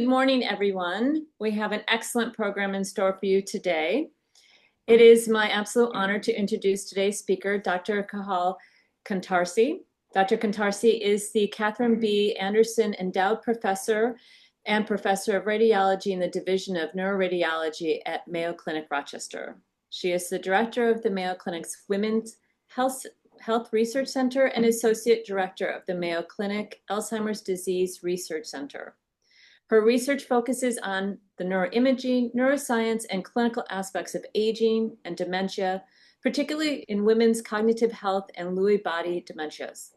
Good morning, everyone. We have an excellent program in store for you today. It is my absolute honor to introduce today's speaker, Dr. Kejal Kantarci. Dr. Kantarci is the Catherine B. Anderson Endowed Professor and Professor of Radiology in the Division of Neuroradiology at Mayo Clinic, Rochester. She is the Director of the Mayo Clinic's Women's Health Research Center and Associate Director of the Mayo Clinic Alzheimer's Disease Research Center. Her research focuses on the neuroimaging, neuroscience, and clinical aspects of aging and dementia, particularly in women's cognitive health and Lewy body dementias.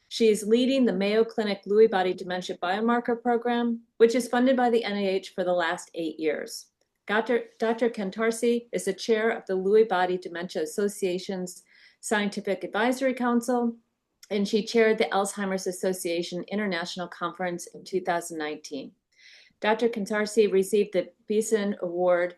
She is leading the Mayo Clinic Lewy body dementia biomarker program, which is funded by the NIH for the last 8 years. Dr. Kantarci is the chair of the Lewy Body Dementia Association's Scientific Advisory Council, and she chaired the Alzheimer's Association International Conference in 2019. Dr. Kantarci received the Beeson Award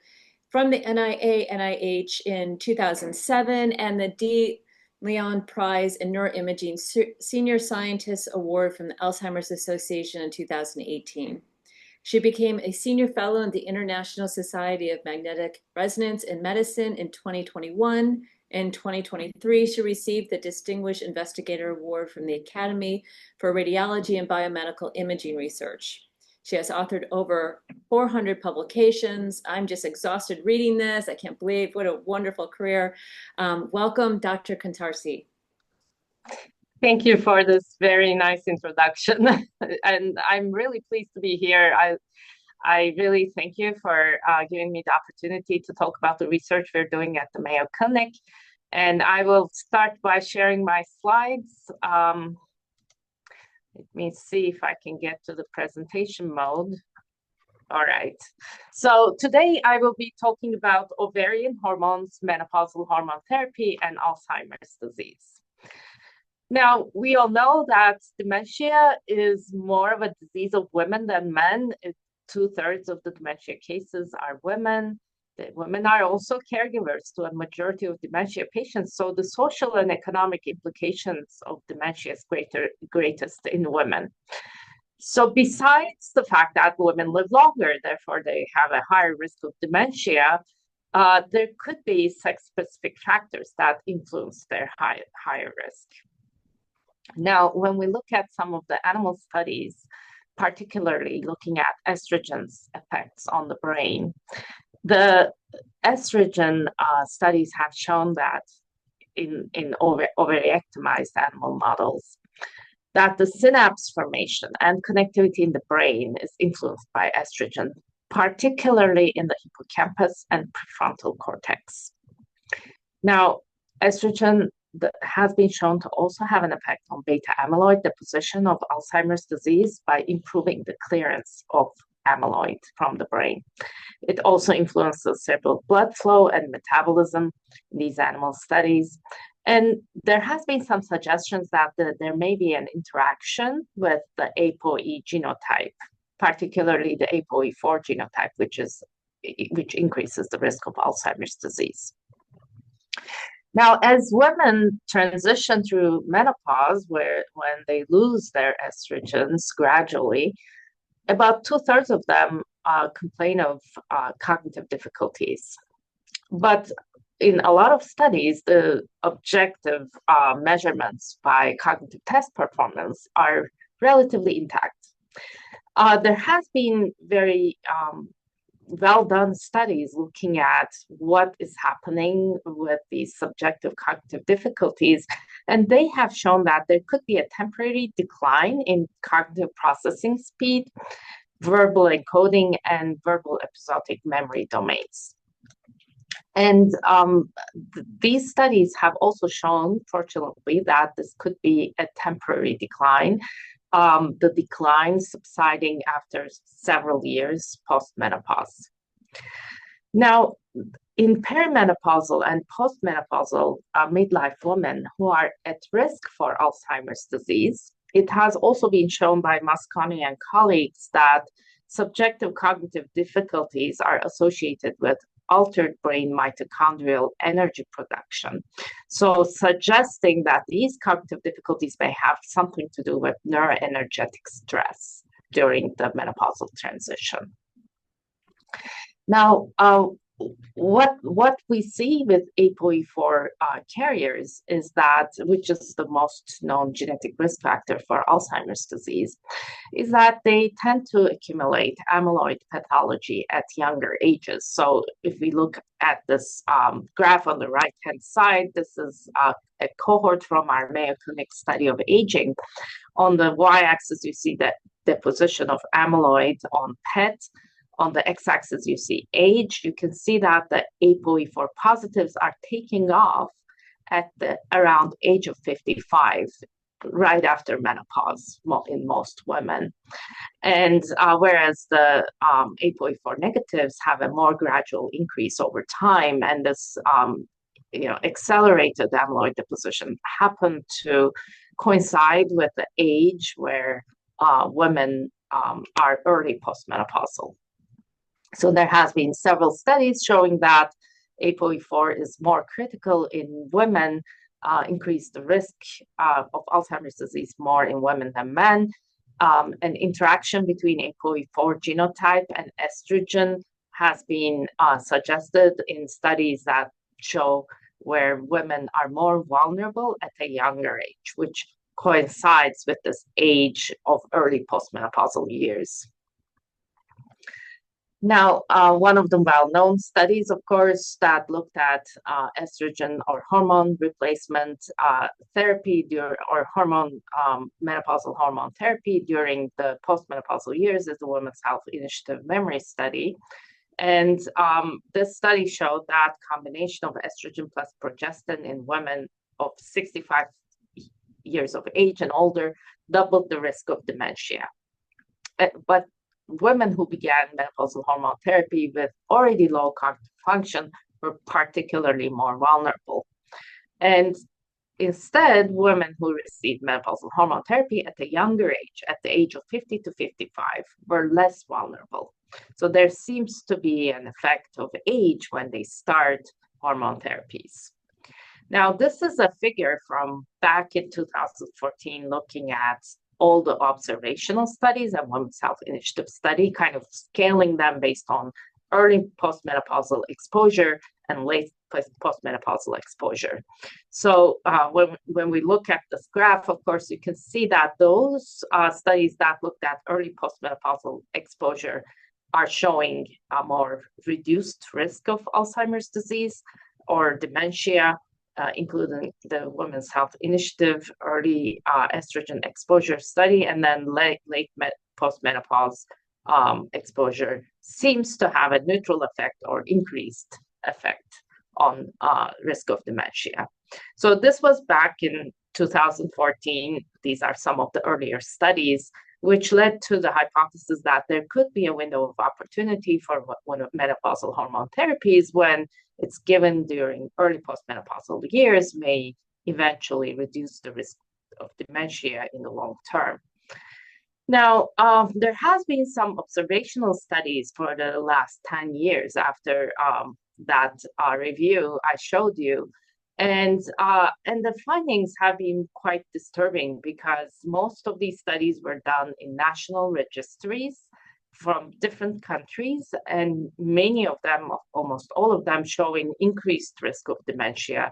from the NIH in 2007 and the D. Leon Prize in Neuroimaging Senior Scientist Award from the Alzheimer's Association in 2018. She became a senior fellow in the International Society of Magnetic Resonance in Medicine in 2021. In 2023, she received the Distinguished Investigator Award from the Academy for Radiology and Biomedical Imaging Research. She has authored over 400 publications. I'm just exhausted reading this. I can't believe what a wonderful career. Welcome, Dr. Kantarci. Thank you for this very nice introduction. And I'm really pleased to be here. I really thank you for giving me the opportunity to talk about the research we're doing at the Mayo Clinic. And I will start by sharing my slides. Let me see if I can get to the presentation mode. All right. So today I will be talking about ovarian hormones, menopausal hormone therapy, and Alzheimer's disease. Now, we all know that dementia is more of a disease of women than men. 2/3 of the dementia cases are women. The women are also caregivers to a majority of dementia patients. So the social and economic implications of dementia is greatest in women. So besides the fact that women live longer, therefore they have a higher risk of dementia, there could be sex-specific factors that influence their higher risk. Now, when we look at some of the animal studies, particularly looking at estrogen's effects on the brain, the estrogen studies have shown that in ovariectomized animal models, that the synapse formation and connectivity in the brain is influenced by estrogen, particularly in the hippocampus and prefrontal cortex. Now, estrogen has been shown to also have an effect on beta amyloid deposition of Alzheimer's disease by improving the clearance of amyloid from the brain. It also influences cerebral blood flow and metabolism in these animal studies. And there has been some suggestions that there may be an interaction with the ApoE genotype, particularly the ApoE4 genotype, which increases the risk of Alzheimer's disease. Now, as women transition through menopause, when they lose their estrogens gradually, about 2/3 of them complain of cognitive difficulties. But in a lot of studies, the objective measurements by cognitive test performance are relatively intact. There has been very well-done studies looking at what is happening with these subjective cognitive difficulties, and they have shown that there could be a temporary decline in cognitive processing speed, verbal encoding, and verbal episodic memory domains. And these studies have also shown, fortunately, that this could be a temporary decline, the decline subsiding after several years post-menopause. Now, in perimenopausal and postmenopausal midlife women who are at risk for Alzheimer's disease, it has also been shown by Mosconi and colleagues that subjective cognitive difficulties are associated with altered brain mitochondrial energy production. So suggesting that these cognitive difficulties may have something to do with neuroenergetic stress. during the menopausal transition. Now, what we see with ApoE4 carriers is that, which is the most known genetic risk factor for Alzheimer's disease, is that they tend to accumulate amyloid pathology at younger ages. So if we look at this graph on the right-hand side, this is a cohort from our Mayo Clinic study of aging. On the y-axis, you see the deposition of amyloid on PET. On the x-axis, you see age. You can see that the ApoE4 positives are taking off at the around age of 55, right after menopause in most women. And whereas the ApoE4 negatives have a more gradual increase over time, and this accelerated amyloid deposition happened to coincide with the age where women are early postmenopausal. So there has been several studies showing that ApoE4 is more critical in women, increase the risk of Alzheimer's disease more in women than men. An interaction between ApoE4 genotype and estrogen has been suggested in studies that show where women are more vulnerable at a younger age, which coincides with this age of early postmenopausal years. Now, one of the well-known studies, of course, that looked at estrogen or hormone replacement therapy or menopausal hormone therapy during the postmenopausal years is the Women's Health Initiative Memory Study. And this study showed that combination of estrogen plus progestin in women of 65 years of age and older doubled the risk of dementia. But women who began menopausal hormone therapy with already low cognitive function were particularly more vulnerable. And instead, women who received menopausal hormone therapy at a younger age, at the age of 50 to 55, were less vulnerable. So there seems to be an effect of age when they start hormone therapies. Now, this is a figure from back in 2014 looking at all the observational studies and Women's Health Initiative study, kind of scaling them based on early postmenopausal exposure and late postmenopausal exposure. So when we look at this graph, of course, you can see that those studies that looked at early postmenopausal exposure are showing a more reduced risk of Alzheimer's disease or dementia, including the Women's Health Initiative early estrogen exposure study, and then late postmenopause exposure seems to have a neutral effect or increased effect on risk of dementia. So this was back in 2014. These are some of the earlier studies, which led to the hypothesis that there could be a window of opportunity for one of menopausal hormone therapies when it's given during early postmenopausal years may eventually reduce the risk of dementia in the long term. Now, there has been some observational studies for the last 10 years after that review I showed you. And the findings have been quite disturbing because most of these studies were done in national registries from different countries, and many of them, almost all of them, showing increased risk of dementia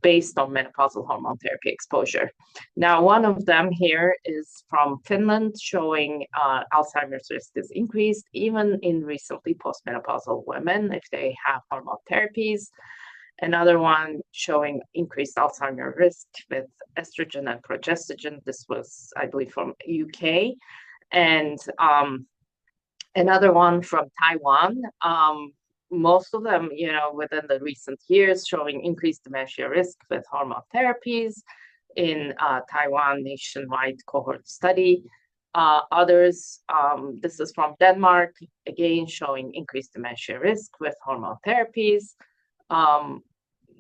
based on menopausal hormone therapy exposure. Now, one of them here is from Finland, showing Alzheimer's risk is increased even in recently postmenopausal women if they have hormone therapies. Another one showing increased Alzheimer's risk with estrogen and progestogen. This was, I believe, from UK. And another one from Taiwan. Most of them, within the recent years, showing increased dementia risk with hormone therapies in Taiwan nationwide cohort study. Others, this is from Denmark, again, showing increased dementia risk with hormone therapies.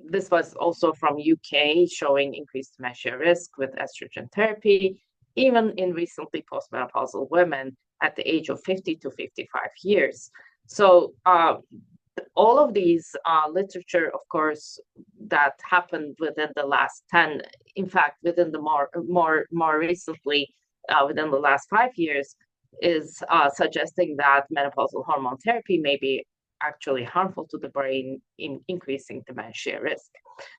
This was also from UK, showing increased dementia risk with estrogen therapy, even in recently postmenopausal women at the age of 50 to 55 years. So all of these literature, of course, that happened within the last 10, in fact, within the more recently, within the last 5 years, is suggesting that menopausal hormone therapy may be actually harmful to the brain in increasing dementia risk.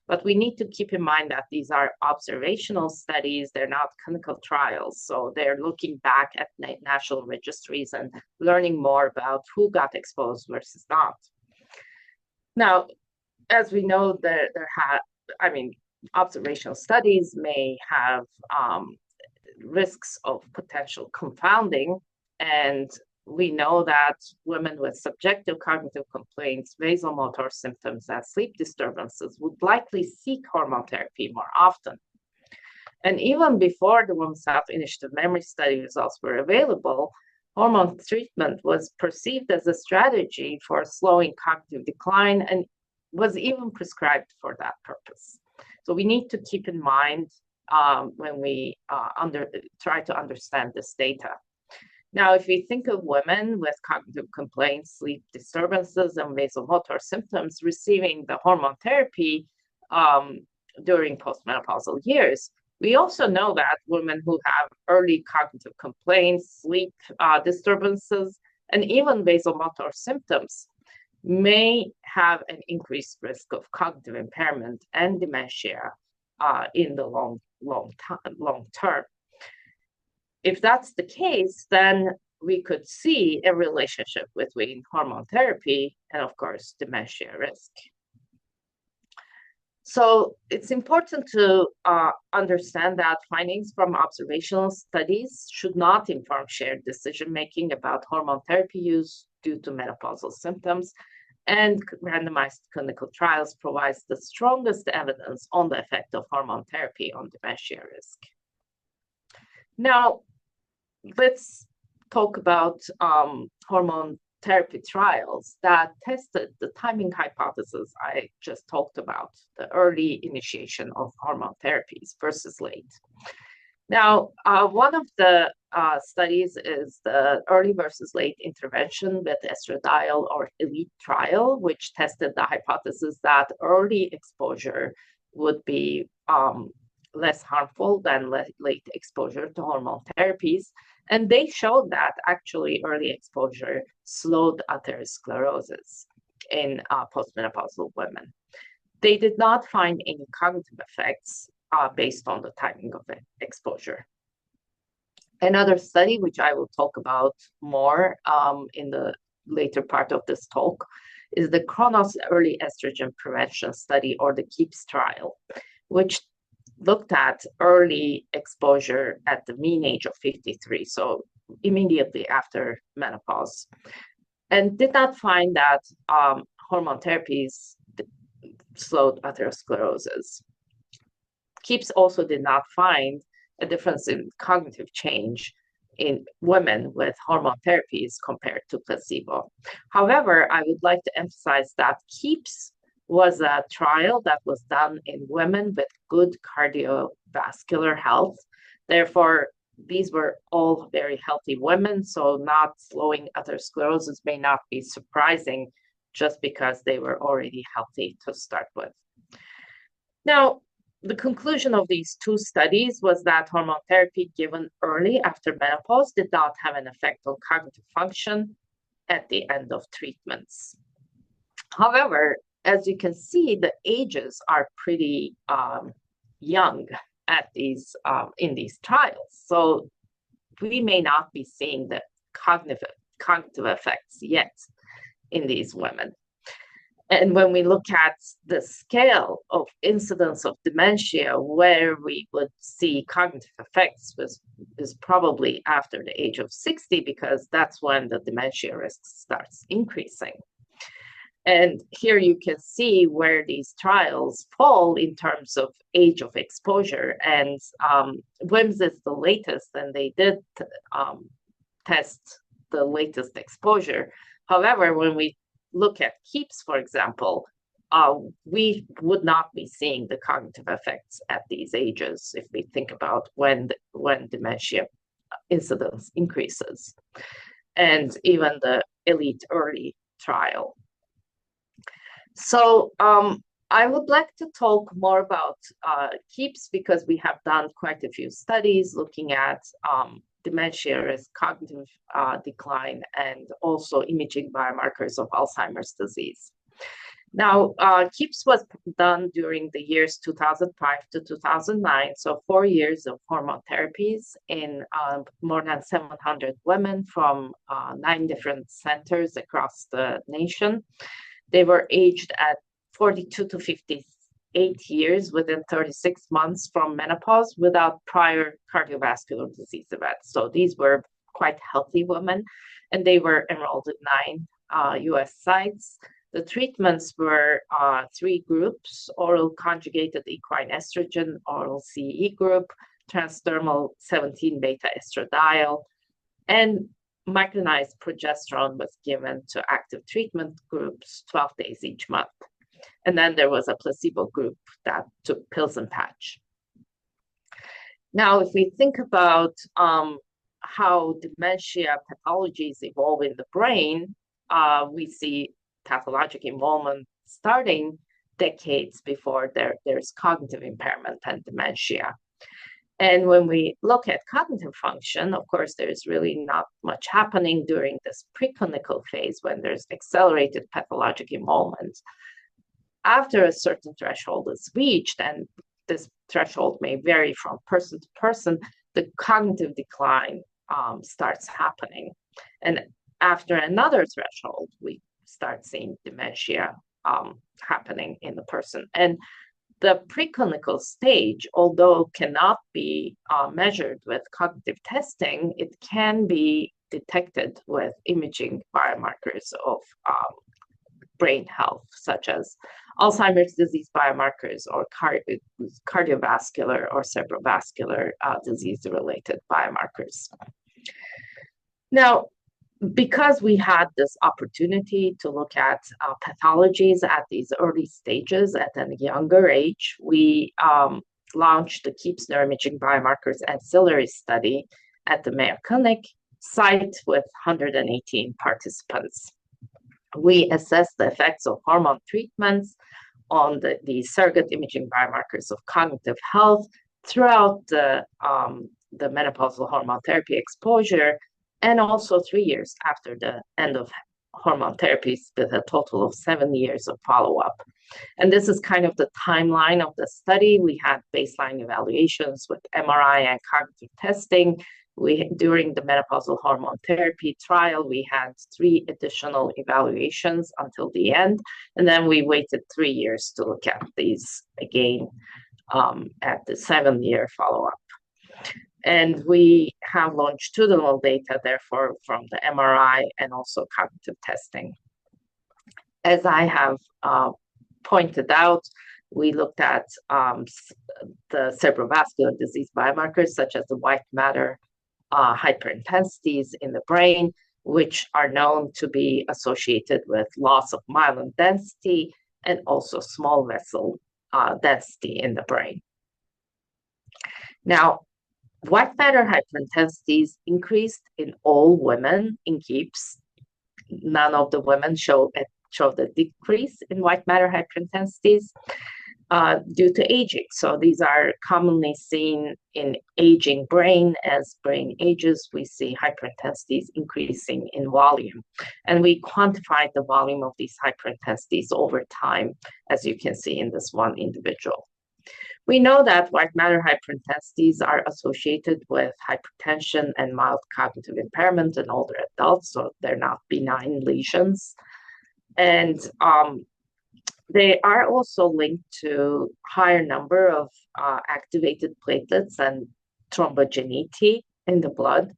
But we need to keep in mind that these are observational studies, they're not clinical trials. So they're looking back at national registries and learning more about who got exposed versus not. Now, as we know, observational studies may have risks of potential confounding, and we know that women with subjective cognitive complaints, vasomotor symptoms, and sleep disturbances would likely seek hormone therapy more often. And even before the Women's Health Initiative memory study results were available, hormone treatment was perceived as a strategy for slowing cognitive decline and was even prescribed for that purpose. So we need to keep in mind when we try to understand this data. Now, if we think of women with cognitive complaints, sleep disturbances, and vasomotor symptoms receiving the hormone therapy during postmenopausal years, we also know that women who have early cognitive complaints, sleep disturbances, and even vasomotor symptoms may have an increased risk of cognitive impairment and dementia in the long term. If that's the case, then we could see a relationship between hormone therapy and, of course, dementia risk. So it's important to understand that findings from observational studies should not inform shared decision-making about hormone therapy use due to menopausal symptoms, and randomized clinical trials provides the strongest evidence on the effect of hormone therapy on dementia risk. Now, let's talk about hormone therapy trials that tested the timing hypothesis I just talked about, the early initiation of hormone therapies versus late. Now, one of the studies is the early versus late intervention with estradiol or ELITE trial, which tested the hypothesis that early exposure would be less harmful than late exposure to hormone therapies. And they showed that actually early exposure slowed atherosclerosis in postmenopausal women. They did not find any cognitive effects based on the timing of exposure. Another study, which I will talk about more in the later part of this talk, is the Kronos Early Estrogen Prevention Study, or the KEEPS trial, which looked at early exposure at the mean age of 53, so immediately after menopause, and did not find that hormone therapies slowed atherosclerosis. KEEPS also did not find a difference in cognitive change in women with hormone therapies compared to placebo. However, I would like to emphasize that KEEPS was a trial that was done in women with good cardiovascular health. Therefore, these were all very healthy women, so not slowing atherosclerosis may not be surprising just because they were already healthy to start with. Now, the conclusion of these two studies was that hormone therapy given early after menopause did not have an effect on cognitive function at the end of treatments. However, as you can see, the ages are pretty young at these in these trials. So we may not be seeing the cognitive effects yet in these women. And when we look at the scale of incidence of dementia, where we would see cognitive effects is probably after the age of 60, because that's when the dementia risk starts increasing. And here you can see where these trials fall in terms of age of exposure. And WIMS is the latest, and they did test the latest exposure. However, when we look at KEEPS, for example, we would not be seeing the cognitive effects at these ages if we think about when dementia incidence increases, and even the ELITE early trial. So I would like to talk more about KEEPS because we have done quite a few studies looking at dementia risk, cognitive decline, and also imaging biomarkers of Alzheimer's disease. Now, KEEPS was done during the years 2005 to 2009, so 4 years of hormone therapies in more than 700 women from 9 different centers across the nation. They were aged at 42 to 58 years within 36 months from menopause without prior cardiovascular disease events. So these were quite healthy women, and they were enrolled in 9 US sites. The treatments were 3 groups: oral conjugated equine estrogen, oral CE group, transdermal 17-beta estradiol, and micronized progesterone was given to active treatment groups 12 days each month. And then there was a placebo group that took pills and patch. Now, if we think about how dementia pathologies evolve in the brain, we see pathologic involvement starting decades before there's cognitive impairment and dementia. And when we look at cognitive function, of course, there's really not much happening during this preclinical phase when there's accelerated pathologic involvement. After a certain threshold is reached, and this threshold may vary from person to person, the cognitive decline starts happening. And after another threshold, we start seeing dementia happening in the person. And the preclinical stage, although cannot be measured with cognitive testing, it can be detected with imaging biomarkers of brain health, such as Alzheimer's disease biomarkers or cardiovascular or cerebrovascular disease-related biomarkers. Now, because we had this opportunity to look at pathologies at these early stages at a younger age, we launched the KEEPS neuroimaging biomarkers ancillary study at the Mayo Clinic site with 118 participants. We assessed the effects of hormone treatments on the surrogate imaging biomarkers of cognitive health throughout the menopausal hormone therapy exposure, and also 3 years after the end of hormone therapies, with a total of 7 years of follow-up. And this is kind of the timeline of the study. We had baseline evaluations with MRI and cognitive testing. During the menopausal hormone therapy trial, we had 3 additional evaluations until the end. And then we waited 3 years to look at these again at the 7-year follow-up. And we have longitudinal data, therefore, from the MRI and also cognitive testing. As I have pointed out, we looked at the cerebrovascular disease biomarkers, such as the white matter hyperintensities in the brain, which are known to be associated with loss of myelin density and also small vessel density in the brain. Now, white matter hyperintensities increased in all women in KEEPS. None of the women showed a decrease in white matter hyperintensities due to aging. So these are commonly seen in aging brain. As brain ages, we see hyperintensities increasing in volume. And we quantified the volume of these hyperintensities over time, as you can see in this one individual. We know that white matter hyperintensities are associated with hypertension and mild cognitive impairment in older adults, so they're not benign lesions. And they are also linked to higher number of activated platelets and thrombogenicity in the blood.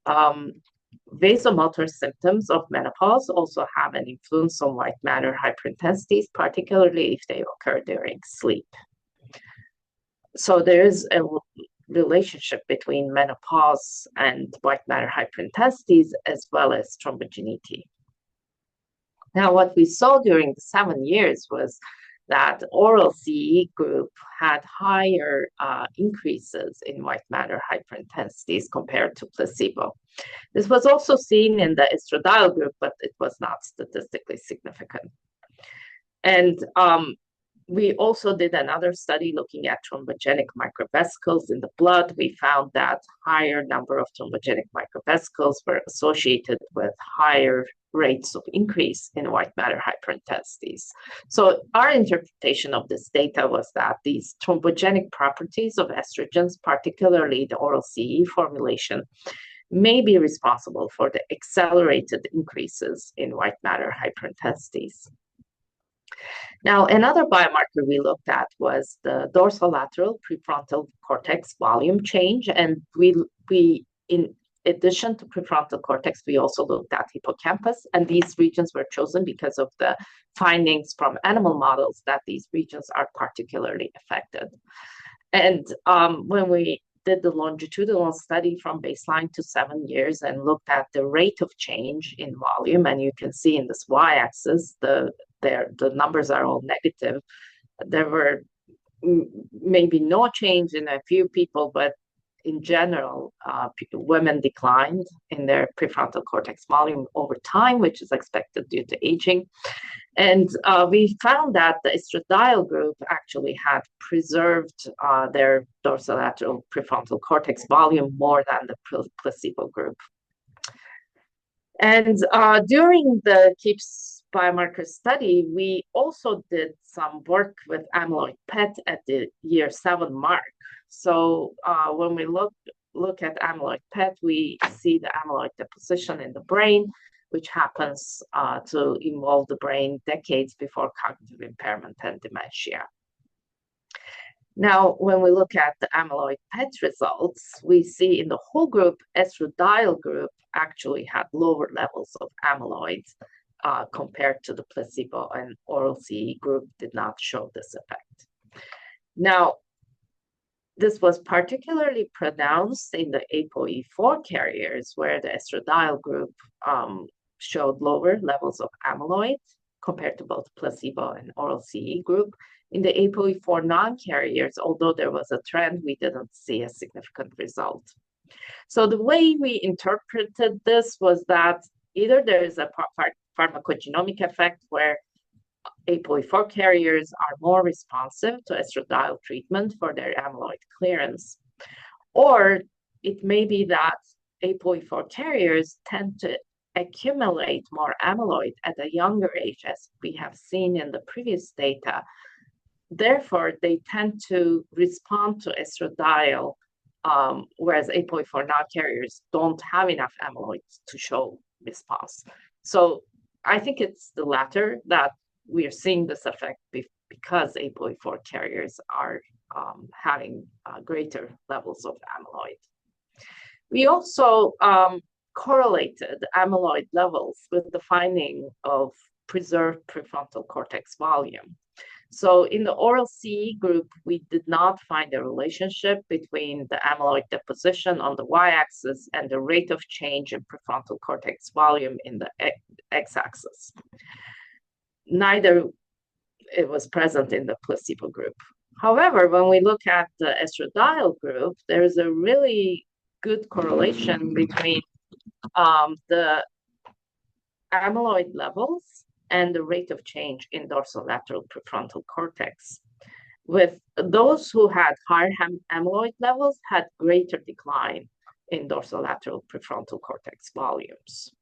Vasomotor symptoms of menopause also have an influence on white matter hyperintensities, particularly if they occur during sleep. So there is a relationship between menopause and white matter hyperintensities as well as thrombogenicity. Now, what we saw during the 7 years was that oral CE group had higher increases in white matter hyperintensities compared to placebo. This was also seen in the estradiol group, but it was not statistically significant. And We also did another study looking at thrombogenic microvesicles in the blood. We found that higher number of thrombogenic microvesicles were associated with higher rates of increase in white matter hyperintensities. So our interpretation of this data was that these thrombogenic properties of estrogens, particularly the oral CE formulation, may be responsible for the accelerated increases in white matter hyperintensities. Now, another biomarker we looked at was the dorsolateral prefrontal cortex volume change. And we in addition to prefrontal cortex, we also looked at hippocampus. And these regions were chosen because of the findings from animal models that these regions are particularly affected. And when we did the longitudinal study from baseline to 7 years and looked at the rate of change in volume, and you can see in this y-axis, the numbers are all negative. There were maybe no change in a few people, but in general, women declined in their prefrontal cortex volume over time, which is expected due to aging. And we found that the estradiol group actually had preserved their dorsolateral prefrontal cortex volume more than the placebo group. And during the KEEPS biomarker study, we also did some work with amyloid PET at the year 7 mark. So when we look at amyloid PET, we see the amyloid deposition in the brain, which happens to involve the brain decades before cognitive impairment and dementia. Now, when we look at the amyloid PET results, we see in the whole group, estradiol group actually had lower levels of amyloid compared to the placebo, and oral CE group did not show this effect. Now, this was particularly pronounced in the ApoE4 carriers, where the estradiol group showed lower levels of amyloid compared to both placebo and oral CE group. In the ApoE4 non-carriers, although there was a trend, we didn't see a significant result. So the way we interpreted this was that either there is a pharmacogenomic effect where ApoE4 carriers are more responsive to estradiol treatment for their amyloid clearance, or it may be that ApoE4 carriers tend to accumulate more amyloid at a younger age, as we have seen in the previous data. Therefore, they tend to respond to estradiol, whereas ApoE4 non-carriers don't have enough amyloid to show response. So I think it's the latter, that we are seeing this effect because ApoE4 carriers are having greater levels of amyloid. We also correlated amyloid levels with the finding of preserved prefrontal cortex volume. So in the oral CE group, we did not find a relationship between the amyloid deposition on the y-axis and the rate of change in prefrontal cortex volume in the x-axis. Neither it was present in the placebo group. However, when we look at the estradiol group, there's a really good correlation between the amyloid levels and the rate of change in dorsolateral prefrontal cortex. With those who had higher amyloid levels had greater decline in dorsolateral prefrontal cortex volumes.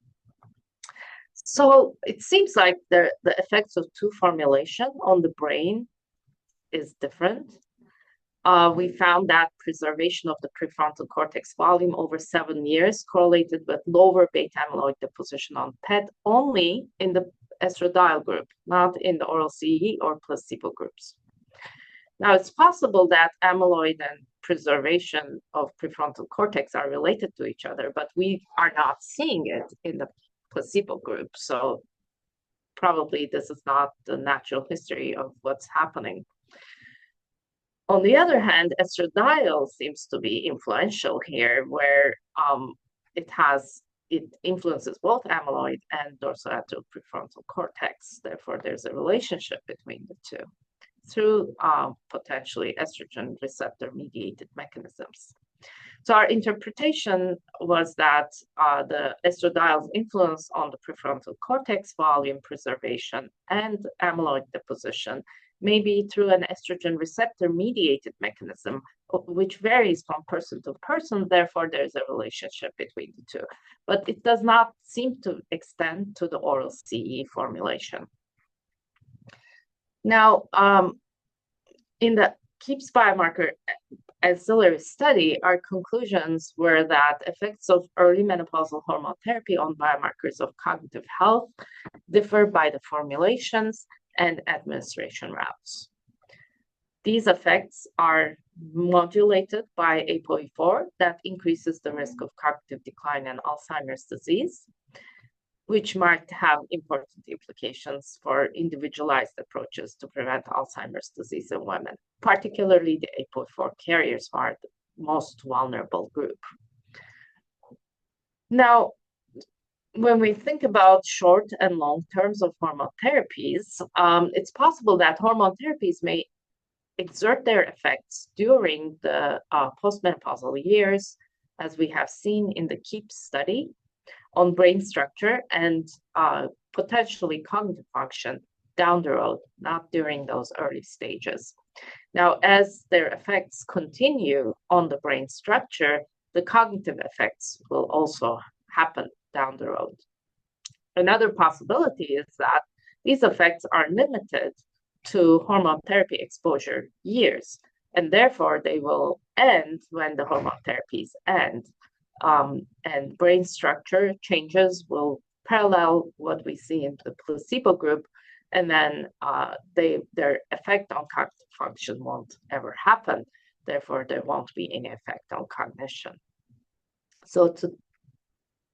So it seems like the effects of two formulation on the brain is different. We found that preservation of the prefrontal cortex volume over 7 years correlated with lower beta amyloid deposition on PET only in the estradiol group, not in the oral CE or placebo groups. Now, it's possible that amyloid and preservation of prefrontal cortex are related to each other, but we are not seeing it in the placebo group. So probably this is not the natural history of what's happening. On the other hand, estradiol seems to be influential here, where it influences both amyloid and dorsolateral prefrontal cortex. Therefore, there's a relationship between the two through potentially estrogen receptor mediated mechanisms. So our interpretation was that the estradiol's influence on the prefrontal cortex volume preservation and amyloid deposition maybe through an estrogen receptor-mediated mechanism, which varies from person to person. Therefore, there's a relationship between the two. But it does not seem to extend to the oral CE formulation. Now, in the KEEPS biomarker auxiliary study, our conclusions were that effects of early menopausal hormone therapy on biomarkers of cognitive health differ by the formulations and administration routes. These effects are modulated by ApoE4 that increases the risk of cognitive decline and Alzheimer's disease, which might have important implications for individualized approaches to prevent Alzheimer's disease in women, particularly the ApoE4 carriers who are the most vulnerable group. Now, when we think about short and long terms of hormone therapies, it's possible that hormone therapies may exert their effects during the postmenopausal years, as we have seen in the KEEPS study, on brain structure and potentially cognitive function down the road, not during those early stages. Now, as their effects continue on the brain structure, the cognitive effects will also happen down the road. Another possibility is that these effects are limited to hormone therapy exposure years, and therefore they will end when the hormone therapies end. And brain structure changes will parallel what we see in the placebo group, and then their effect on cognitive function won't ever happen. Therefore, there won't be any effect on cognition. So to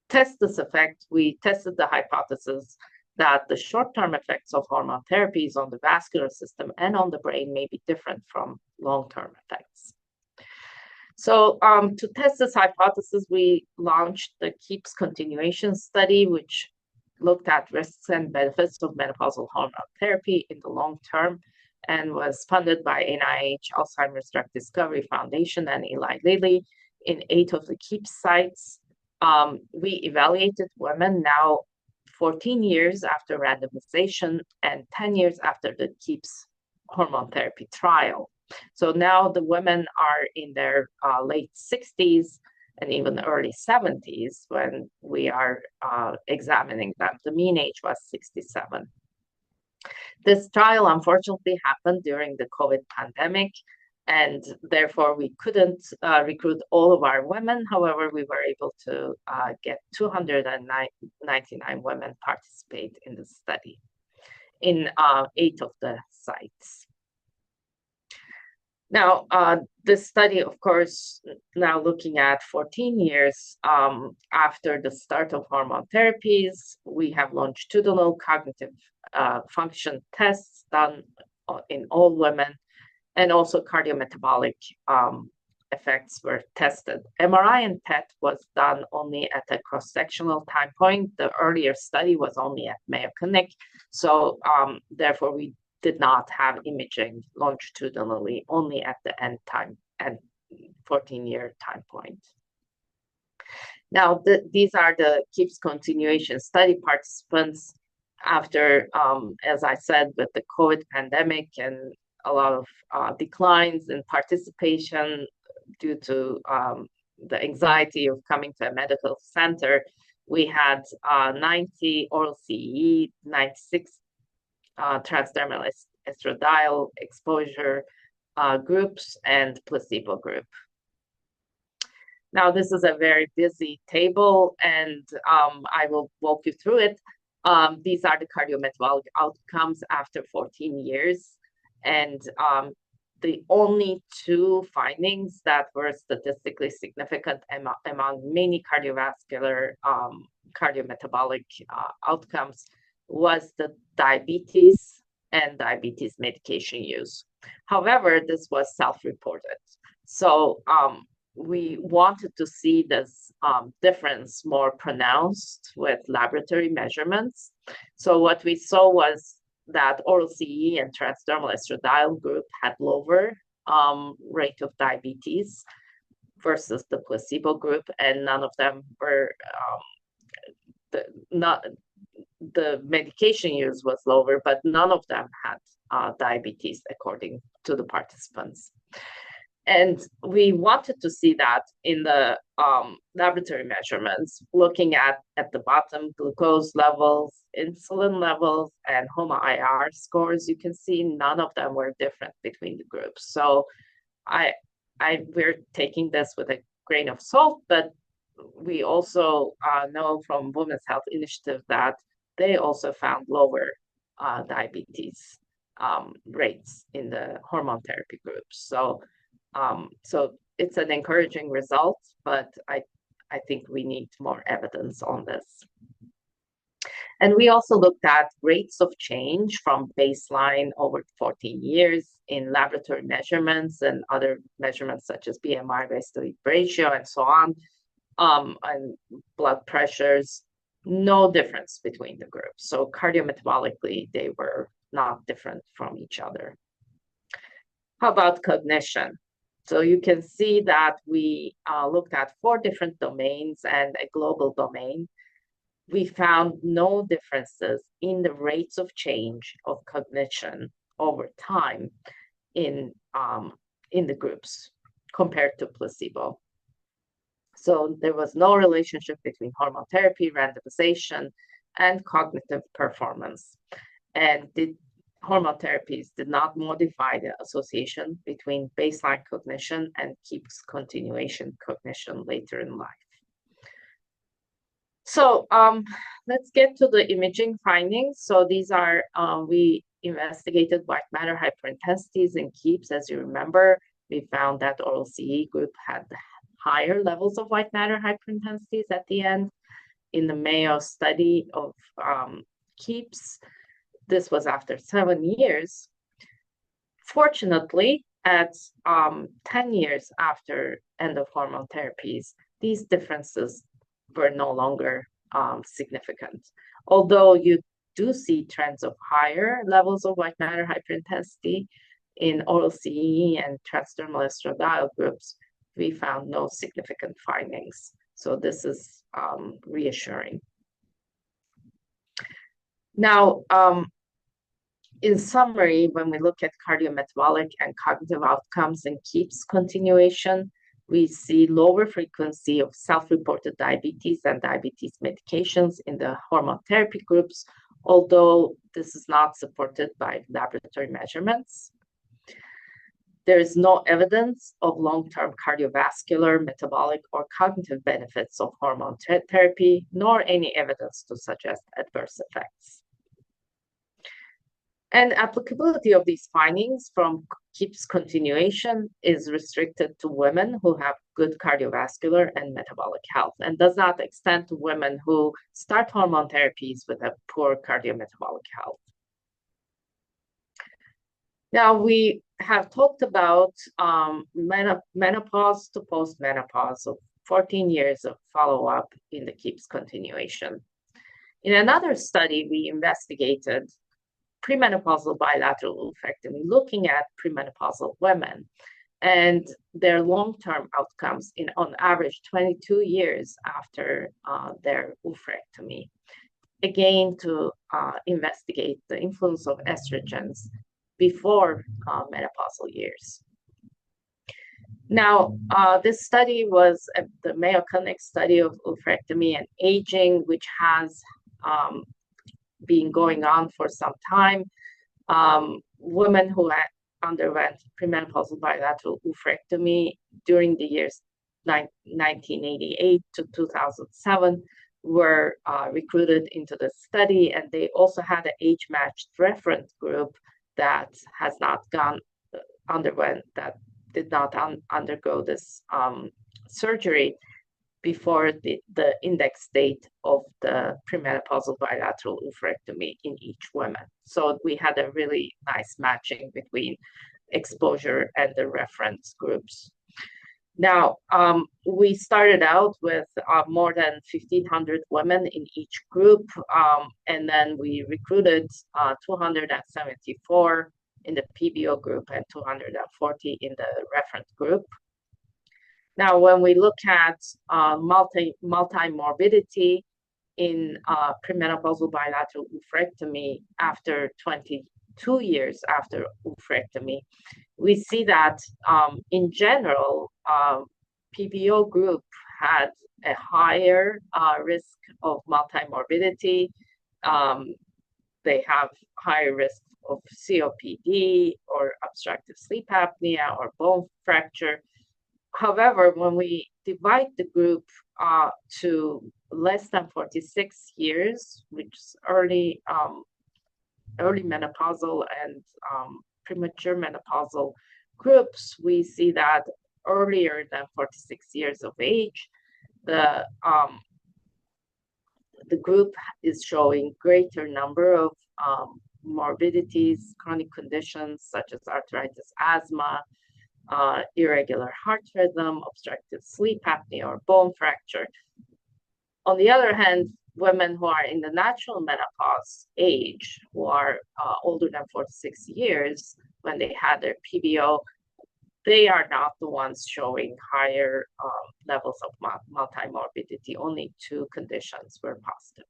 test this effect, we tested the hypothesis that the short-term effects of hormone therapies on the vascular system and on the brain may be different from long-term effects. So to test this hypothesis, we launched the KEEPS continuation study, which looked at risks and benefits of menopausal hormone therapy in the long term and was funded by NIH, Alzheimer's Drug Discovery Foundation, and Eli Lilly in 8 of the KEEPS sites. We evaluated women now 14 years after randomization and 10 years after the KEEPS hormone therapy trial. So now the women are in their late 60s and even early 70s when we are examining them. The mean age was 67. This trial unfortunately happened during the COVID pandemic, and therefore we couldn't recruit all of our women. However, we were able to get 299 women participate in the study in 8 of the sites. Now, this study, of course, now looking at 14 years after the start of hormone therapies, we have longitudinal cognitive function tests done in all women, and also cardiometabolic effects were tested. MRI and PET was done only at a cross-sectional time point. The earlier study was only at Mayo Clinic, so therefore we did not have imaging longitudinally, only at the end time and 14-year time point. Now, these are the KEEPS continuation study participants after, as I said, with the COVID pandemic and a lot of declines in participation due to the anxiety of coming to a medical center. We had 90 oral CE, 96 transdermal estradiol exposure groups, and placebo group. Now, this is a very busy table, and I will walk you through it. These are the cardiometabolic outcomes after 14 years. And the only 2 findings that were statistically significant among many cardiovascular cardiometabolic outcomes was the diabetes and diabetes medication use. However, this was self-reported. So we wanted to see this difference more pronounced with laboratory measurements. So what we saw was that oral CE and transdermal estradiol group had lower rate of diabetes versus the placebo group, and none of them were the medication use was lower, but none of them had diabetes according to the participants. And we wanted to see that in the laboratory measurements, looking at the bottom, glucose levels, insulin levels, and HOMA-IR scores. You can see none of them were different between the groups. So we're taking this with a grain of salt, but we also know from Women's Health Initiative that they also found lower diabetes rates in the hormone therapy groups. So it's an encouraging result, but I think we need more evidence on this. And we also looked at rates of change from baseline over 14 years in laboratory measurements and other measurements such as BMI, waist-to-weight ratio, and so on, and blood pressures. No difference between the groups. So cardiometabolically, they were not different from each other. How about cognition? So you can see that we looked at 4 different domains and a global domain. We found no differences in the rates of change of cognition over time in the groups compared to placebo. So there was no relationship between hormone therapy, randomization, and cognitive performance. And the hormone therapies did not modify the association between baseline cognition and keeps continuation cognition later in life. So let's get to the imaging findings. So these are, we investigated white matter hyperintensities in KEEPS. As you remember, we found that oral CE group had higher levels of white matter hyperintensities at the end. In the Mayo study of KEEPS, this was after 7 years. Fortunately, at 10 years after end of hormone therapies, these differences were no longer significant. Although you do see trends of higher levels of white matter hyperintensity in oral CE and transdermal estradiol groups, we found no significant findings. So this is reassuring. Now, in summary, when we look at cardiometabolic and cognitive outcomes in KEEPS continuation, we see lower frequency of self-reported diabetes and diabetes medications in the hormone therapy groups, although this is not supported by laboratory measurements. There is no evidence of long-term cardiovascular, metabolic, or cognitive benefits of hormone therapy, nor any evidence to suggest adverse effects. And applicability of these findings from KEEPS continuation is restricted to women who have good cardiovascular and metabolic health and does not extend to women who start hormone therapies with a poor cardiometabolic health. Now, we have talked about menopause to postmenopause, so 14 years of follow-up in the KEEPS continuation. In another study, we investigated premenopausal bilateral oophorectomy, looking at premenopausal women and their long-term outcomes in, on average, 22 years after their oophorectomy, again to investigate the influence of estrogens before menopausal years. Now, this study was the Mayo Clinic study of oophorectomy and aging, which has been going on for some time. Women who underwent premenopausal bilateral oophorectomy during the years 1988 to 2007 were recruited into the study, and they also had an age-matched reference group that has not did not undergo this surgery before the index date of the premenopausal bilateral oophorectomy in each woman. So we had a really nice matching between exposure and the reference groups. Now, we started out with more than 1,500 women in each group, and then we recruited 274 in the PBO group and 240 in the reference group. Now, when we look at multi-morbidity in premenopausal bilateral oophorectomy after 20 2 years after oophorectomy, we see that in general, PBO group had a higher risk of multimorbidity. They have higher risk of COPD or obstructive sleep apnea or bone fracture. However, when we divide the group to less than 46 years, which is early menopausal and premature menopausal groups, we see that earlier than 46 years of age, the group is showing greater number of morbidities, chronic conditions such as arthritis, asthma, irregular heart rhythm, obstructive sleep apnea, or bone fracture. On the other hand, women who are in the natural menopause age, who are older than 46 years when they had their PBO, they are not the ones showing higher levels of multimorbidity. Only 2 conditions were positive.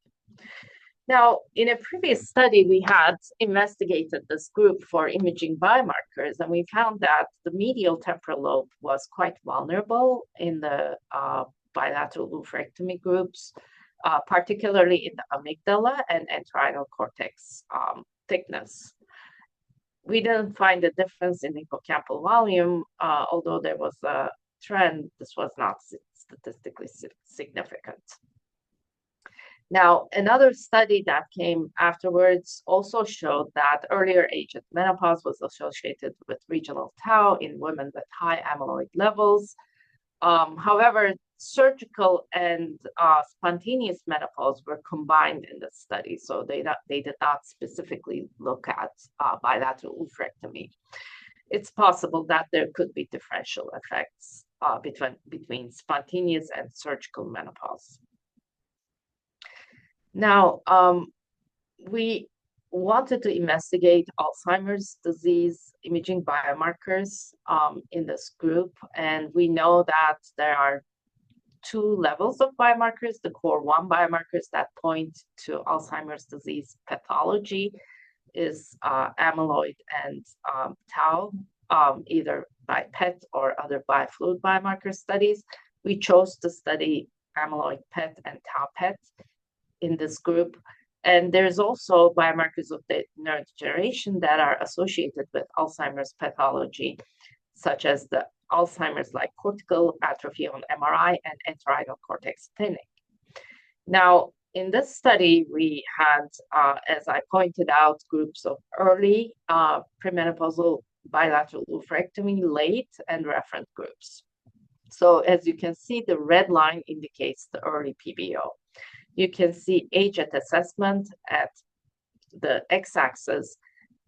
Now, in a previous study, we had investigated this group for imaging biomarkers, and we found that the medial temporal lobe was quite vulnerable in the bilateral oophorectomy groups, particularly in the amygdala and entorhinal cortex thickness. We didn't find a difference in hippocampal volume, although there was a trend. This was not statistically significant. Now, another study that came afterwards also showed that earlier age at menopause was associated with regional tau in women with high amyloid levels. However, surgical and spontaneous menopause were combined in the study, so they did not specifically look at bilateral oophorectomy. It's possible that there could be differential effects between spontaneous and surgical menopause. Now, we wanted to investigate Alzheimer's disease imaging biomarkers in this group, and we know that there are 2 levels of biomarkers, the core 1 biomarkers that point to Alzheimer's disease pathology is amyloid and tau, either by PET or other biofluid biomarker studies. We chose to study amyloid PET and tau PET in this group. And there's also biomarkers of the neurodegeneration that are associated with Alzheimer's pathology, such as the Alzheimer's-like cortical atrophy on MRI and entorhinal cortex thinning. Now, in this study, we had, as I pointed out, groups of early premenopausal bilateral oophorectomy, late, and reference groups. So as you can see, the red line indicates the early PBO. You can see age at assessment at the x-axis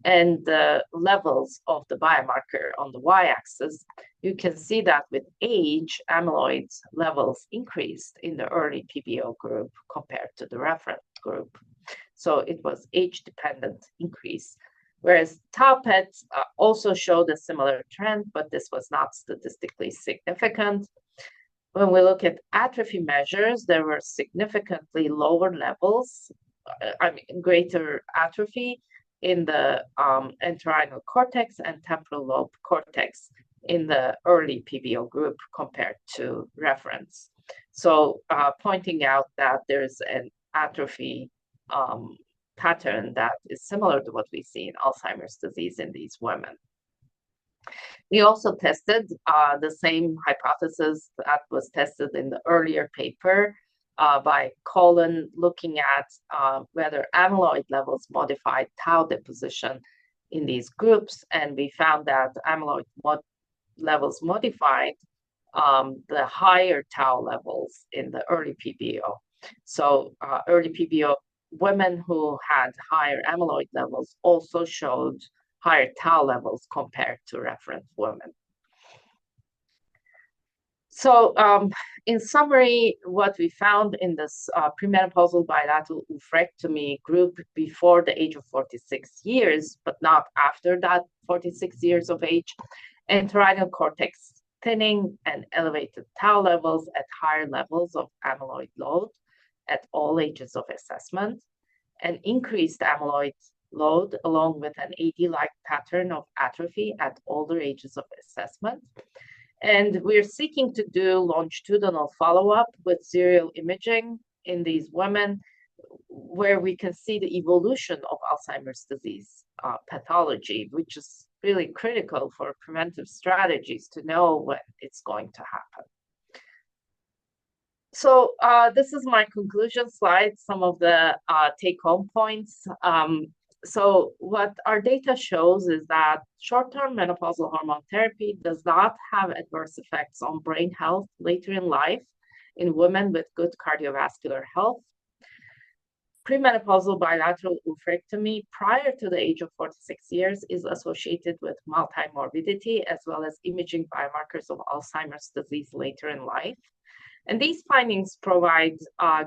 and the levels of the biomarker on the y-axis. You can see that with age, amyloid levels increased in the early PBO group compared to the reference group. So it was age-dependent increase, whereas tau PET also showed a similar trend, but this was not statistically significant. When we look at atrophy measures, there were significantly lower levels, greater atrophy in the entorhinal cortex and temporal lobe cortex in the early PBO group compared to reference. So pointing out that there's an atrophy pattern that is similar to what we see in Alzheimer's disease in these women. We also tested the same hypothesis that was tested in the earlier paper by Colin, looking at whether amyloid levels modified tau deposition in these groups. And we found that amyloid levels modified the higher tau levels in the early PBO. So early PBO women who had higher amyloid levels also showed higher tau levels compared to reference women. So in summary, what we found in this premenopausal bilateral oophorectomy group before the age of 46 years, but not after that 46 years of age, entorhinal cortex thinning and elevated tau levels at higher levels of amyloid load at all ages of assessment, and increased amyloid load along with an AD-like pattern of atrophy at older ages of assessment. And we're seeking to do longitudinal follow-up with serial imaging in these women where we can see the evolution of Alzheimer's disease pathology, which is really critical for preventive strategies to know when it's going to happen. So this is my conclusion slide, some of the take-home points. So what our data shows is that short-term menopausal hormone therapy does not have adverse effects on brain health later in life in women with good cardiovascular health. Premenopausal bilateral oophorectomy prior to the age of 46 years is associated with multimorbidity as well as imaging biomarkers of Alzheimer's disease later in life. And these findings provide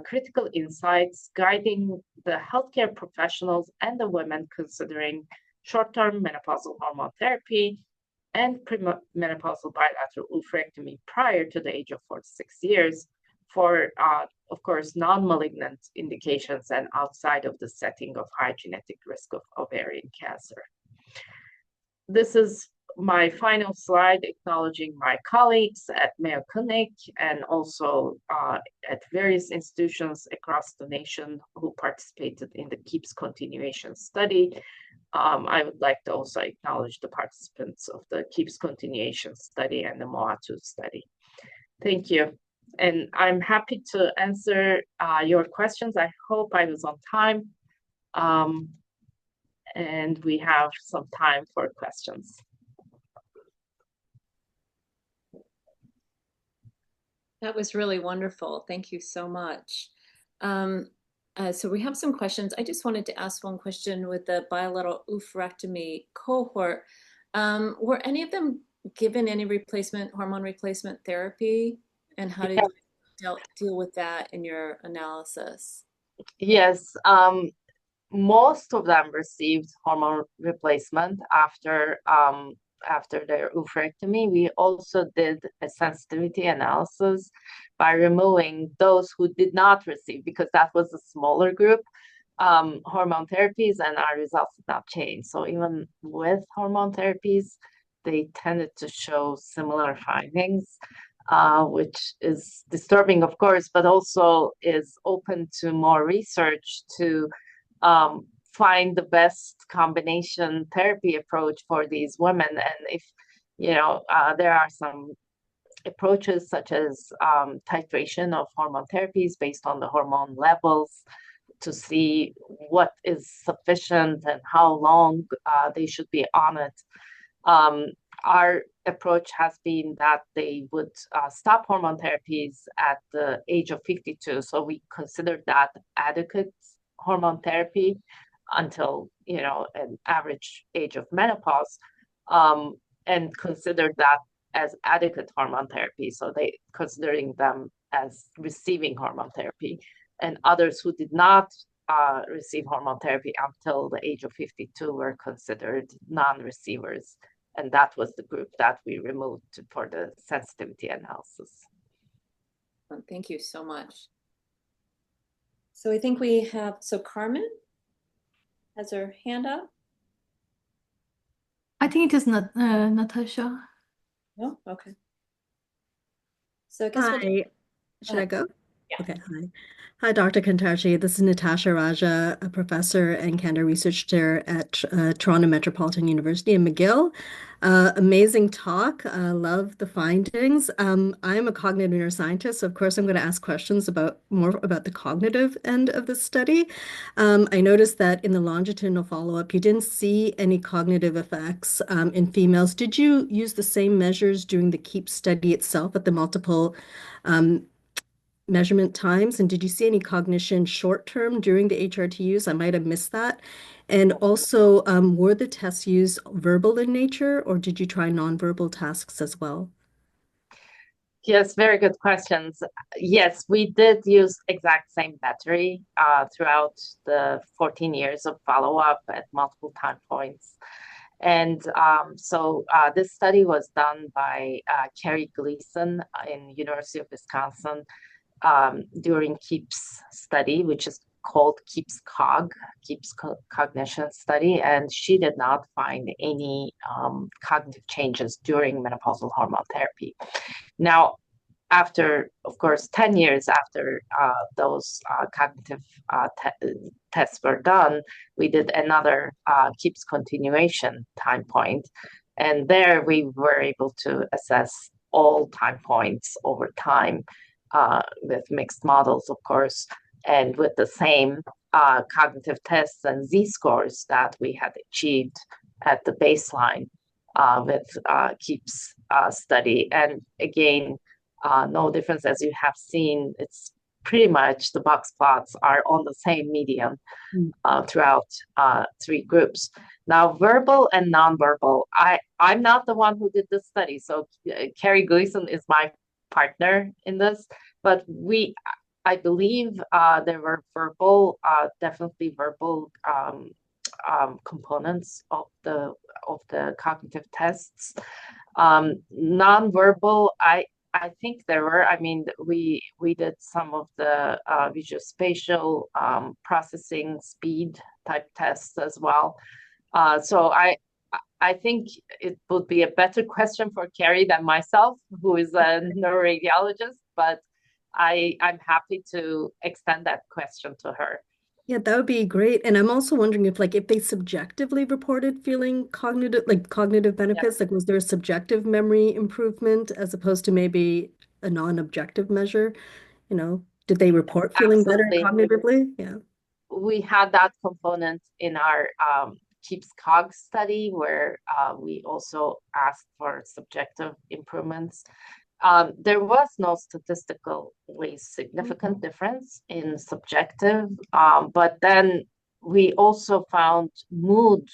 critical insights guiding the healthcare professionals and the women considering short-term menopausal hormone therapy and premenopausal bilateral oophorectomy prior to the age of 46 years for, of course, non-malignant indications and outside of the setting of high genetic risk of ovarian cancer. This is my final slide acknowledging my colleagues at Mayo Clinic and also at various institutions across the nation who participated in the KEEPS continuation study. I would like to also acknowledge the participants of the KEEPS continuation study and the MOA2 study. Thank you. And I'm happy to answer your questions. I hope I was on time. And we have some time for questions. That was really wonderful. Thank you so much. So we have some questions. I just wanted to ask one question with the bilateral oophorectomy cohort. Were any of them given any hormone replacement therapy? And how did you deal with that in your analysis? Yes, most of them received hormone replacement after their oophorectomy. We also did a sensitivity analysis by removing those who did not receive, because that was a smaller group, hormone therapies, and our results did not change. So even with hormone therapies, they tended to show similar findings, which is disturbing, of course, but also is open to more research to find the best combination therapy approach for these women. And if, there are some approaches such as titration of hormone therapies based on the hormone levels to see what is sufficient and how long they should be on it. Our approach has been that they would stop hormone therapies at the age of 52. So we consider that adequate hormone therapy until, an average age of menopause, and consider that as adequate hormone therapy. So they considering them as receiving hormone therapy, and others who did not receive hormone therapy until the age of 52 were considered non-receivers. And that was the group that we removed for the sensitivity analysis. Thank you so much. So I think we have, Carmen has her hand up. I think it is not Natasha. No? Okay. So I guess Hi. Should I go? Yeah. Okay. Hi, Dr. Kantarci. This is Natasha Raja, a professor and Canada Research Chair at Toronto Metropolitan University in McGill. Amazing talk. Love the findings. I'm a cognitive neuroscientist, so of course I'm going to ask questions more about the cognitive end of the study. I noticed that in the longitudinal follow-up, you didn't see any cognitive effects in females. Did you use the same measures during the KEEP study itself at the multiple measurement times? And did you see any cognition short-term during the HRTUs? I might have missed that. And also, were the tests used verbal in nature, or did you try nonverbal tasks as well? Yes, very good questions. Yes, we did use exact same battery throughout the 14 years of follow-up at multiple time points. And so this study was done by Carrie Gleason in University of Wisconsin during KEEP's study, which is called Keeps Cognition study, and she did not find any cognitive changes during menopausal hormone therapy. Now, after, of course, 10 years after those cognitive tests were done, we did another Keeps continuation time point. And there we were able to assess all time points over time with mixed models, of course, and with the same cognitive tests and Z-scores that we had achieved at the baseline with Keeps study. And again, no difference, as you have seen. It's pretty much the box plots are on the same median throughout three groups. Now, verbal and nonverbal, I'm not the one who did this study. So Carrie Gleason is my partner in this, but I believe there were definitely verbal components of the cognitive tests. Nonverbal, I think there were. I mean, we did some of the visuospatial processing speed type tests as well. So I think it would be a better question for Carrie than myself, who is a neuroradiologist, but I'm happy to extend that question to her. Yeah, that would be great. And I'm also wondering if they subjectively reported feeling cognitive benefits, was there a subjective memory improvement as opposed to maybe a non-objective measure? Did they report feeling better cognitively? Yeah. We had that component in our Keeps Cog study where we also asked for subjective improvements. There was no statistically significant difference in subjective, but then we also found mood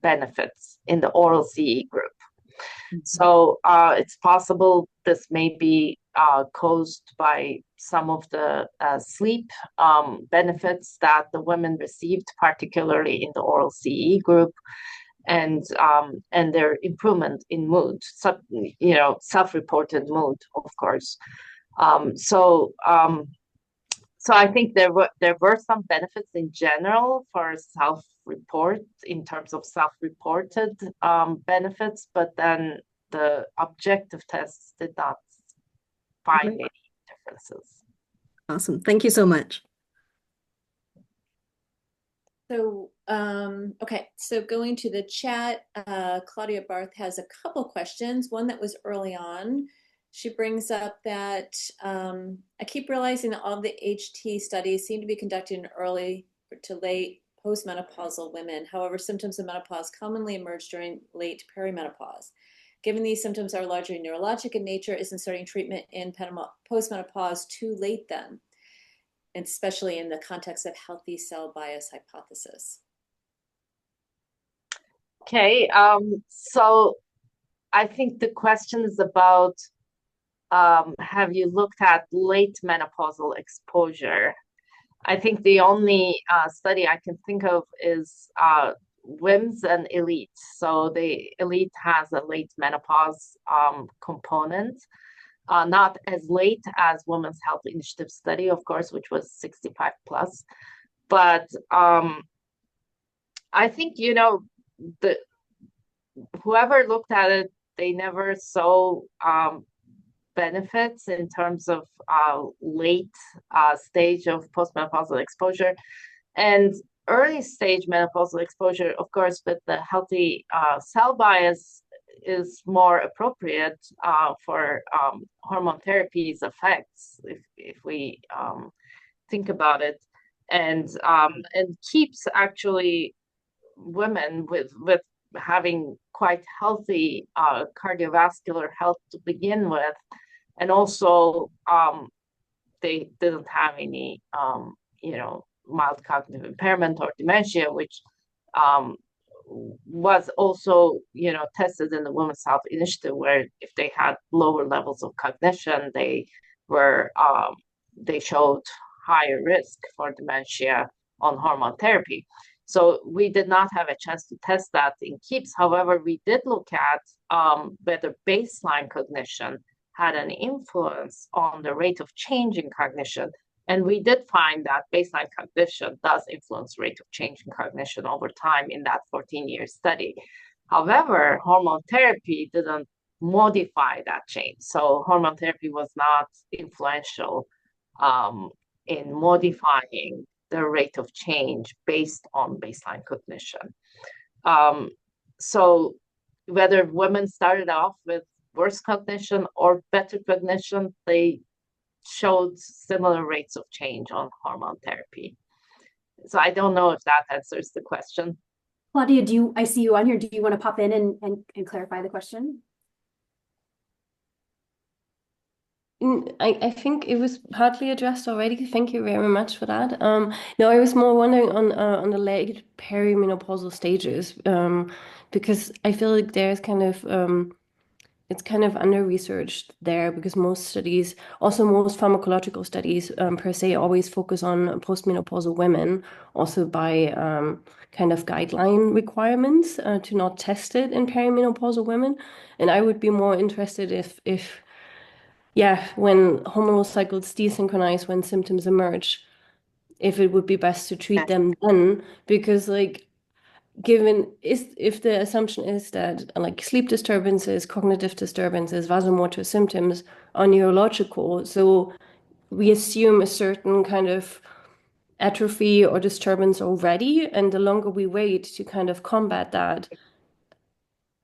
benefits in the oral CE group. So it's possible this may be caused by some of the sleep benefits that the women received, particularly in the oral CE group, and their improvement in mood, self-reported mood, of course. So I think there were some benefits in general for self-report in terms of self-reported benefits, but then the objective tests did not find any differences. Awesome. Thank you so much. So, okay, so going to the chat, Claudia Barth has a couple questions. One that was early on. She brings up that I keep realizing that all of the HT studies seem to be conducted in early to late postmenopausal women. However, symptoms of menopause commonly emerge during late perimenopause. Given these symptoms are largely neurologic in nature, isn't starting treatment in postmenopause too late then? Especially in the context of healthy cell bias hypothesis. Okay, so I think the question is about have you looked at late menopausal exposure? I think the only study I can think of is WIMS and ELITE. So the ELITE has a late menopause component. Not as late as Women's Health Initiative study, of course, which was 65 plus. But I think, whoever looked at it, they never saw benefits in terms of late stage of postmenopausal exposure. And early stage menopausal exposure, of course, with the healthy cell bias is more appropriate for hormone therapy's effects, if we think about it, and keeps actually women with having quite healthy cardiovascular health to begin with, and also they didn't have any mild cognitive impairment or dementia, which was also, tested in the Women's Health Initiative, where if they had lower levels of cognition, they showed higher risk for dementia on hormone therapy. So we did not have a chance to test that in KEEPS. However, we did look at whether baseline cognition had an influence on the rate of change in cognition And we did find that baseline cognition does influence rate of change in cognition over time in that 14-year study. However, hormone therapy didn't modify that change. So hormone therapy was not influential in modifying the rate of change based on baseline cognition. So whether women started off with worse cognition or better cognition, they showed similar rates of change on hormone therapy. So I don't know if that answers the question. Claudia, I see you on here. Do you want to pop in and clarify the question? I think it was partly addressed already. Thank you very much for that. No, I was more wondering on the late perimenopausal stages, because I feel like there's kind of it's kind of under-researched there, because most studies, also most pharmacological studies per se, always focus on postmenopausal women, also by kind of guideline requirements to not test it in perimenopausal women. And I would be more interested if yeah, when hormonal cycles desynchronize, when symptoms emerge, if it would be best to treat them then, because like if the assumption is that like sleep disturbances, cognitive disturbances, vasomotor symptoms are neurological, so we assume a certain kind of atrophy or disturbance already, and the longer we wait to kind of combat that,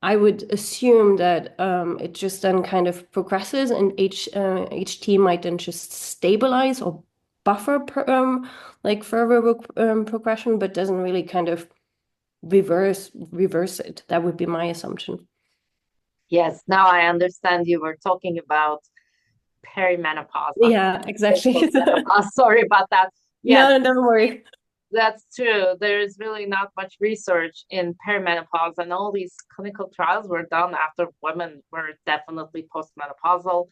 I would assume that it just then kind of progresses, and HT might then just stabilize or buffer like further progression, but doesn't really kind of reverse it. That would be my assumption. Yes, now I understand you were talking about perimenopause. Yeah, exactly. Sorry about that. Yes. No, don't worry. That's true. There is really not much research in perimenopause, and all these clinical trials were done after women were definitely postmenopausal,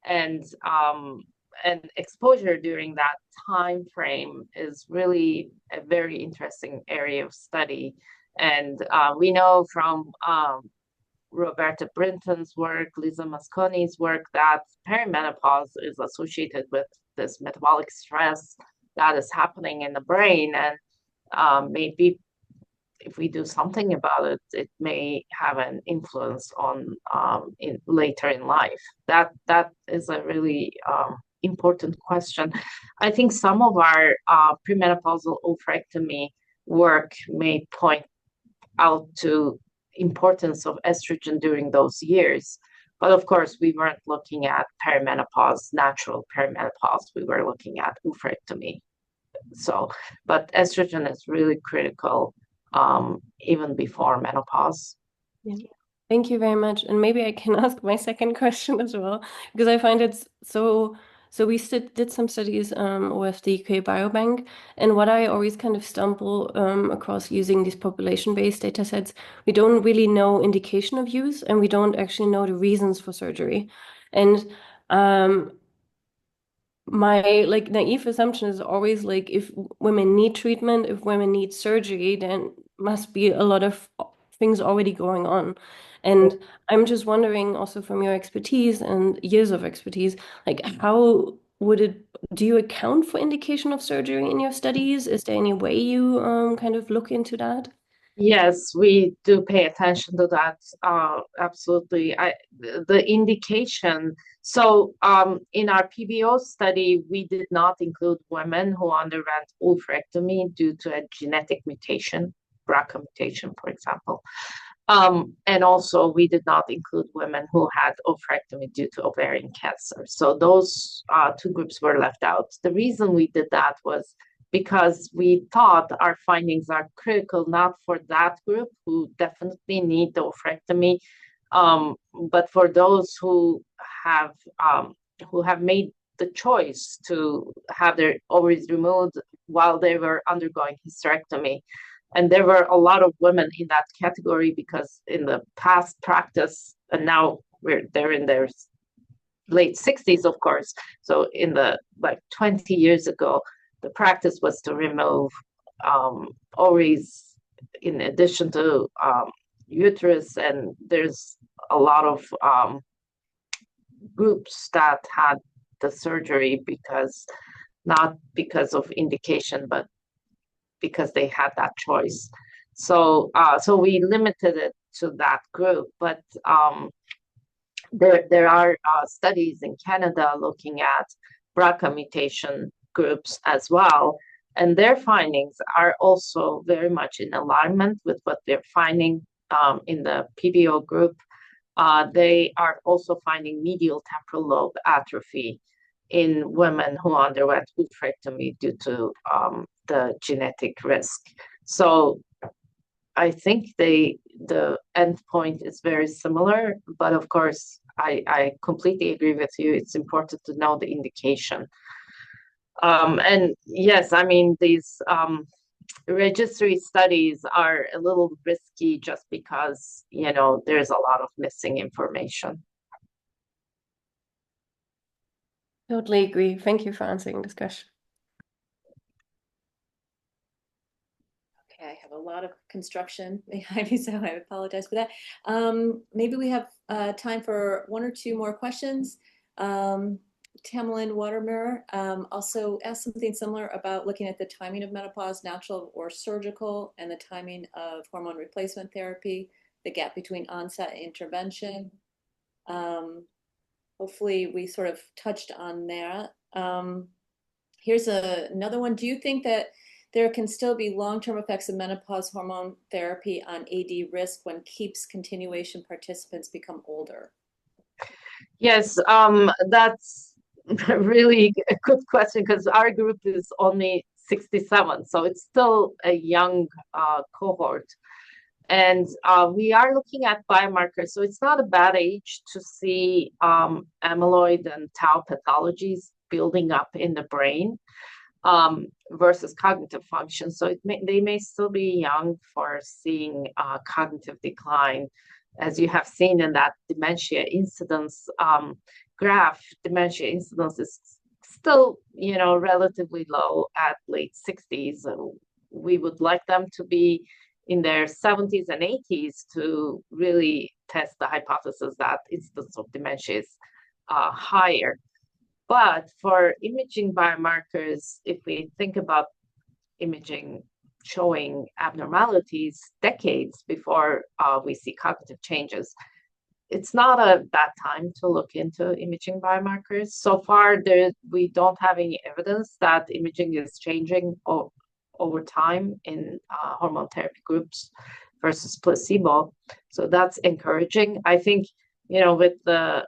and exposure during that time frame is really a very interesting area of study. And we know from Roberta Brinton's work, Lisa Mosconi's work, that perimenopause is associated with this metabolic stress that is happening in the brain, and maybe if we do something about it, it may have an influence on later in life. That is a really important question. I think some of our premenopausal oophorectomy work may point out to importance of estrogen during those years. But of course, we weren't looking at perimenopause, natural perimenopause. We were looking at oophorectomy. So, but estrogen is really critical even before menopause. Yeah. Thank you very much. And maybe I can ask my second question as well, because I find it so we did some studies with the UK Biobank, and what I always kind of stumble across using these population-based data sets, we don't really know indication of use, and we don't actually know the reasons for surgery. And my like naive assumption is always like, if women need treatment, if women need surgery, then must be a lot of things already going on. And I'm just wondering, also from your expertise and years of expertise, like how do you account for indication of surgery in your studies? Is there any way you kind of look into that? Yes, we do pay attention to that. Absolutely. The indication. So in our PBO study, we did not include women who underwent oophorectomy due to a genetic mutation, BRCA mutation, for example. And also, we did not include women who had oophorectomy due to ovarian cancer. So those two groups were left out. The reason we did that was because we thought our findings are critical not for that group who definitely need the oophorectomy, but for those who have made the choice to have their ovaries removed while they were undergoing hysterectomy. And there were a lot of women in that category, because in the past practice, and now they're in their late 60s, of course. So in the 20 years ago, the practice was to remove ovaries in addition to uterus, and there's a lot of groups that had the surgery because not because of indication, but because they had that choice. So we limited it to that group, but there are studies in Canada looking at BRCA mutation groups as well, and their findings are also very much in alignment with what they're finding in the PBO group. They are also finding medial temporal lobe atrophy in women who underwent oophorectomy due to the genetic risk. So I think the endpoint is very similar, but of course, I completely agree with you. It's important to know the indication. And yes, I mean, these registry studies are a little risky just because, there's a lot of missing information. Totally agree. Thank you for answering this question. Okay, I have a lot of construction behind me, so I apologize for that. Maybe we have time for one or two more questions. Tamerlane Watermer also asked something similar about looking at the timing of menopause, natural or surgical, and the timing of hormone replacement therapy, the gap between onset and intervention. Hopefully we sort of touched on that. Here's another one. Do you think that there can still be long-term effects of menopause hormone therapy on AD risk when KEEPS continuation participants become older? Yes, that's really a good question because our group is only 67, so it's still a young cohort. And we are looking at biomarkers, so it's not a bad age to see amyloid and tau pathologies building up in the brain versus cognitive function. So they may still be young for seeing cognitive decline. As you have seen in that dementia incidence graph, dementia incidence is still, relatively low at late 60s. We would like them to be in their 70s and 80s to really test the hypothesis that incidence of dementia is higher. But for imaging biomarkers, if we think about imaging showing abnormalities decades before we see cognitive changes, it's not a bad time to look into imaging biomarkers. So far, we don't have any evidence that imaging is changing over time in hormone therapy groups versus placebo. So that's encouraging. I think, with the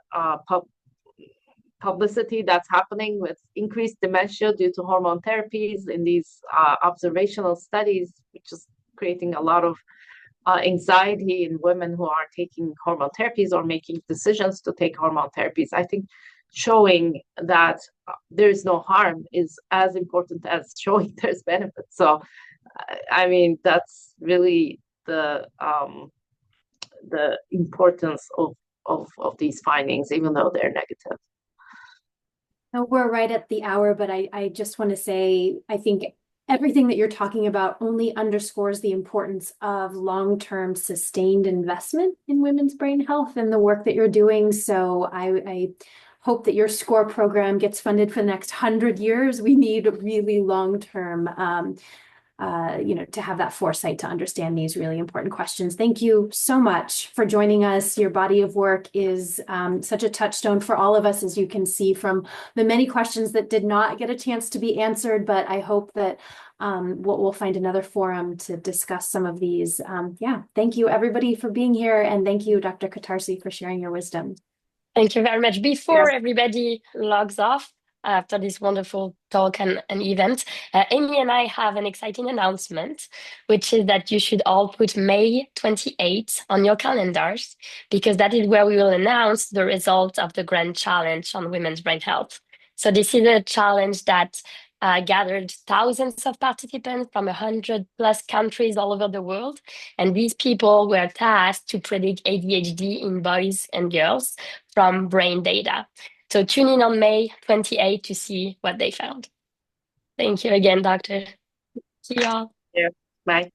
publicity that's happening with increased dementia due to hormone therapies in these observational studies, which is creating a lot of anxiety in women who are taking hormone therapies or making decisions to take hormone therapies. I think showing that there is no harm is as important as showing there's benefits. So, I mean, that's really the importance of these findings, even though they're negative. We're right at the hour, but I just want to say, I think everything that you're talking about only underscores the importance of long-term sustained investment in women's brain health and the work that you're doing. So I hope that your SCORE program gets funded for the next 100 years. We need really long-term to have that foresight to understand these really important questions. Thank you so much for joining us. Your body of work is such a touchstone for all of us, as you can see from the many questions that did not get a chance to be answered, but I hope that we'll find another forum to discuss some of these. Thank you everybody for being here, and thank you, Dr. Kantarci, for sharing your wisdom. Thank you very much. Before everybody logs off after this wonderful talk and event, Amy and I have an exciting announcement, which is that you should all put May 28th on your calendars, because that is where we will announce the results of the Grand Challenge on Women's Brain Health. So this is a challenge that gathered thousands of participants from 100+ countries all over the world. And these people were tasked to predict ADHD in boys and girls from brain data. So tune in on May 28th to see what they found. Thank you again, Doctor. See y'all. Yeah. Bye.